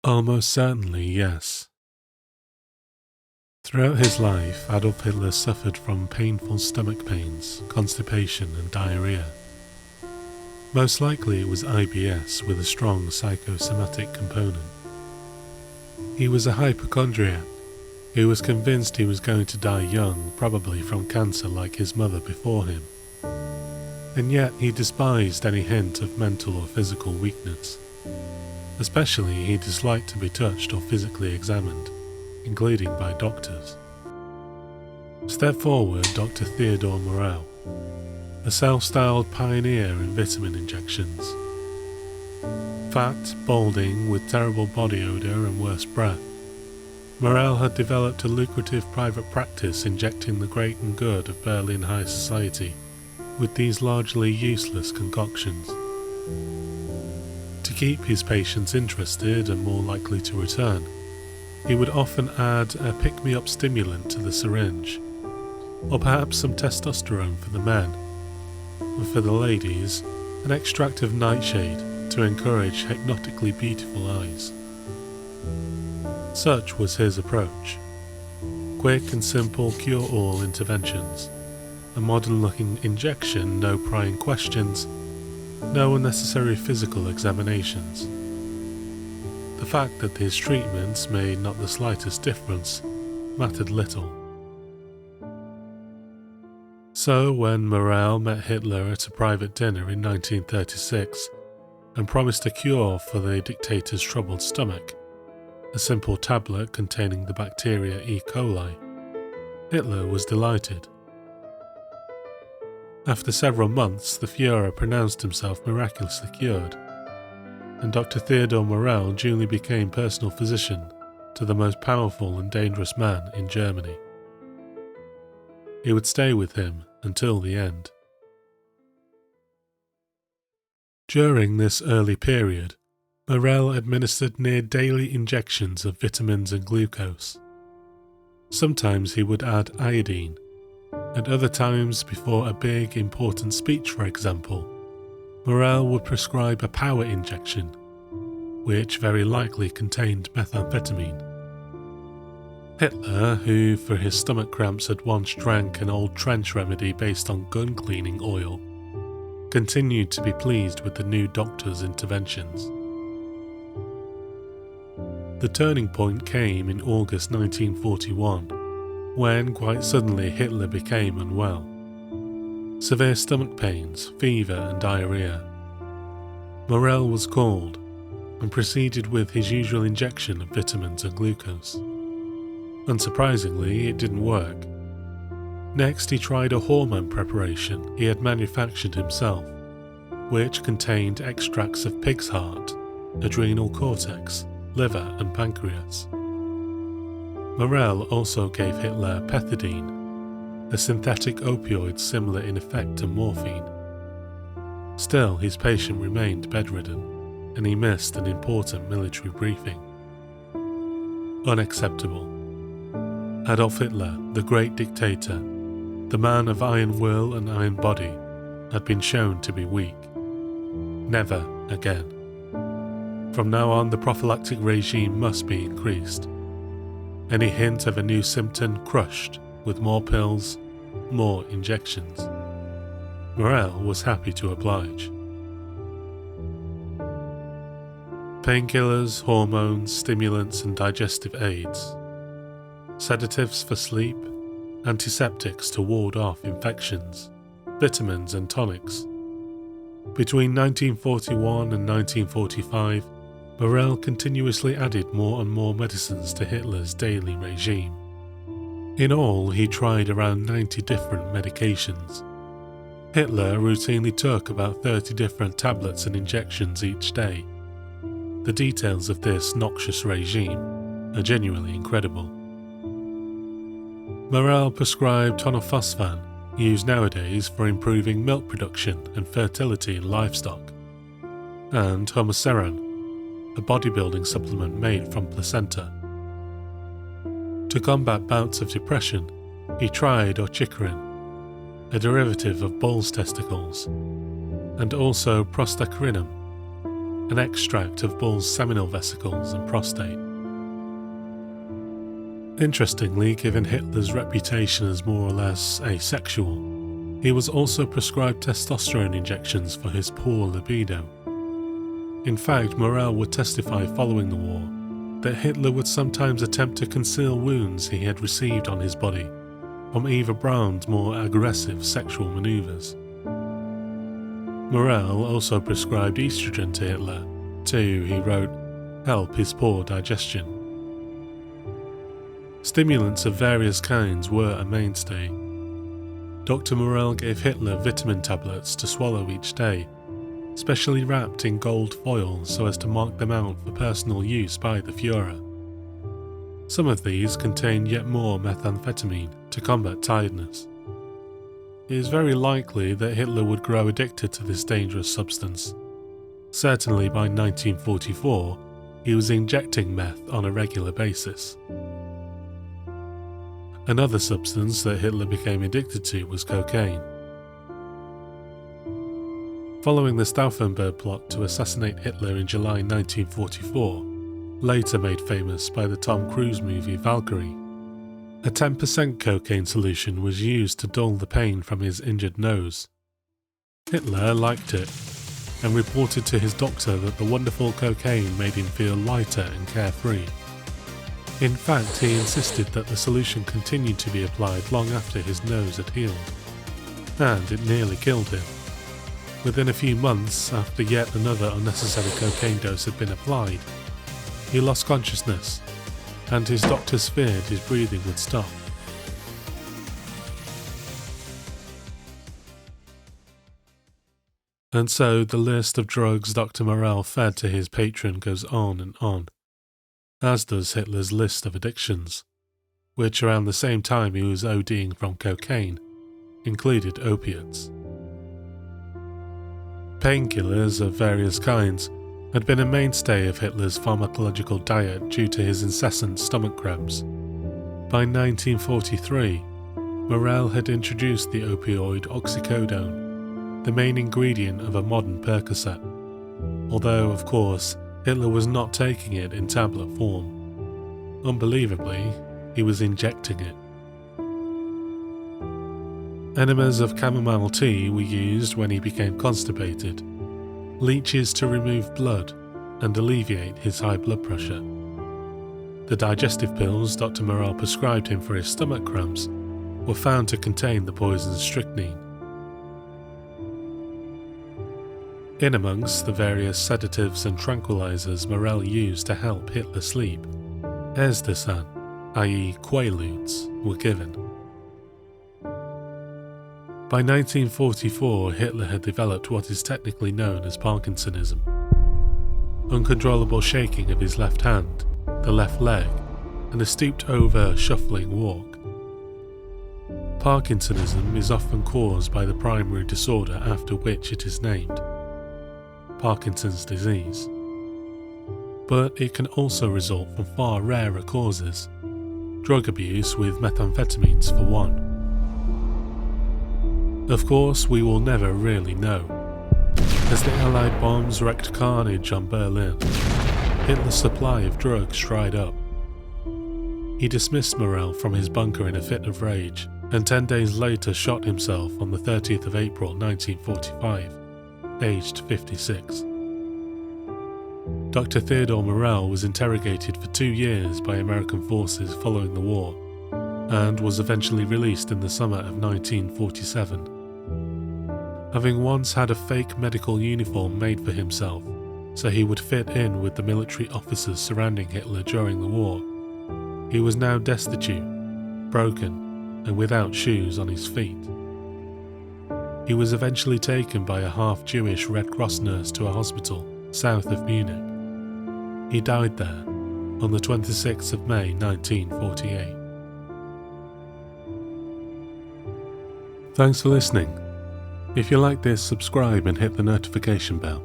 Almost certainly, yes. Throughout his life, Adolf Hitler suffered from painful stomach pains, constipation and diarrhoea. Most likely it was IBS with a strong psychosomatic component. He was a hypochondriac who was convinced he was going to die young, probably from cancer like his mother before him. And yet he despised any hint of mental or physical weakness. Especially he disliked to be touched or physically examined, including by doctors. Step forward Dr Theodor Morell, a self-styled pioneer in vitamin injections. Fat, balding, with terrible body odour and worse breath, Morell had developed a lucrative private practice injecting the great and good of Berlin high society with these largely useless concoctions. To keep his patients interested and more likely to return, he would often add a pick-me-up stimulant to the syringe, or perhaps some testosterone for the men, and for the ladies, an extract of nightshade to encourage hypnotically beautiful eyes. Such was his approach. Quick and simple cure-all interventions, a modern-looking injection, no prying questions, no unnecessary physical examinations. The fact that his treatments made not the slightest difference mattered little. So when Morell met Hitler at a private dinner in 1936 and promised a cure for the dictator's troubled stomach, a simple tablet containing the bacteria E. coli, Hitler was delighted. After several months, the Fuhrer pronounced himself miraculously cured, and Dr Theodor Morell duly became personal physician to the most powerful and dangerous man in Germany. He would stay with him until the end. During this early period, Morell administered near daily injections of vitamins and glucose. Sometimes he would add iodine, and other times before a big, important speech, for example, Morell would prescribe a power injection, which very likely contained methamphetamine. Hitler, who for his stomach cramps had once drank an old trench remedy based on gun cleaning oil, continued to be pleased with the new doctor's interventions. The turning point came in August 1941, when quite suddenly Hitler became unwell. Severe stomach pains, fever and diarrhoea. Morell was called and proceeded with his usual injection of vitamins and glucose. Unsurprisingly, it didn't work. Next, he tried a hormone preparation he had manufactured himself, which contained extracts of pig's heart, adrenal cortex, liver and pancreas. Morell also gave Hitler pethidine, a synthetic opioid similar in effect to morphine. Still, his patient remained bedridden, and he missed an important military briefing. Unacceptable. Adolf Hitler, the great dictator, the man of iron will and iron body, had been shown to be weak. Never again. From now on, the prophylactic regime must be increased. Any hint of a new symptom crushed with more pills, more injections. Morell was happy to oblige. Painkillers, hormones, stimulants and digestive aids. Sedatives for sleep, antiseptics to ward off infections, vitamins and tonics. Between 1941 and 1945, Morell continuously added more and more medicines to Hitler's daily regime. In all, he tried around 90 different medications. Hitler routinely took about 30 different tablets and injections each day. The details of this noxious regime are genuinely incredible. Morell prescribed tonofosfan, used nowadays for improving milk production and fertility in livestock, and homoceran, a bodybuilding supplement made from placenta. To combat bouts of depression, he tried oxycorin, a derivative of bull's testicles, and also prostaglandinum, an extract of Bull's seminal vesicles and prostate. Interestingly, given Hitler's reputation as more or less asexual, he was also prescribed testosterone injections for his poor libido. In fact, Morell would testify following the war that Hitler would sometimes attempt to conceal wounds he had received on his body from Eva Braun's more aggressive sexual maneuvers. Morell also prescribed estrogen to Hitler to, he wrote, help his poor digestion. Stimulants of various kinds were a mainstay. Dr. Morell gave Hitler vitamin tablets to swallow each day, specially wrapped in gold foil so as to mark them out for personal use by the Fuhrer. Some of these contained yet more methamphetamine to combat tiredness. It is very likely that Hitler would grow addicted to this dangerous substance. Certainly by 1944, he was injecting meth on a regular basis. Another substance that Hitler became addicted to was cocaine. Following the Stauffenberg plot to assassinate Hitler in July 1944, later made famous by the Tom Cruise movie Valkyrie, a 10% cocaine solution was used to dull the pain from his injured nose. Hitler liked it, and reported to his doctor that the wonderful cocaine made him feel lighter and carefree. In fact, he insisted that the solution continued to be applied long after his nose had healed, and it nearly killed him. Within a few months, after yet another unnecessary cocaine dose had been applied, he lost consciousness, and his doctors feared his breathing would stop. And so the list of drugs Dr. Morell fed to his patron goes on and on, as does Hitler's list of addictions, which around the same time he was ODing from cocaine, included opiates. Painkillers of various kinds had been a mainstay of Hitler's pharmacological diet due to his incessant stomach cramps. By 1943, Morell had introduced the opioid oxycodone, the main ingredient of a modern Percocet, although, of course, Hitler was not taking it in tablet form. Unbelievably, he was injecting it. Enemas of chamomile tea were used when he became constipated, leeches to remove blood and alleviate his high blood pressure. The digestive pills Dr. Morell prescribed him for his stomach cramps were found to contain the poison strychnine. In amongst the various sedatives and tranquilizers Morell used to help Hitler sleep, Escalation, i.e. quaaludes, were given. By 1944, Hitler had developed what is technically known as Parkinsonism. Uncontrollable shaking of his left hand, the left leg, and a stooped-over, shuffling walk. Parkinsonism is often caused by the primary disorder after which it is named, Parkinson's disease. But it can also result from far rarer causes, drug abuse with methamphetamines for one. Of course, we will never really know. As the Allied bombs wreaked carnage on Berlin, Hitler's supply of drugs dried up. He dismissed Morell from his bunker in a fit of rage, and 10 days later shot himself on the 30th of April 1945, aged 56. Dr. Theodor Morell was interrogated for 2 years by American forces following the war, and was eventually released in the summer of 1947. Having once had a fake medical uniform made for himself, so he would fit in with the military officers surrounding Hitler during the war, he was now destitute, broken, and without shoes on his feet. He was eventually taken by a half-Jewish Red Cross nurse to a hospital south of Munich. He died there on the 26th of May 1948. Thanks for listening. If you like this, subscribe and hit the notification bell.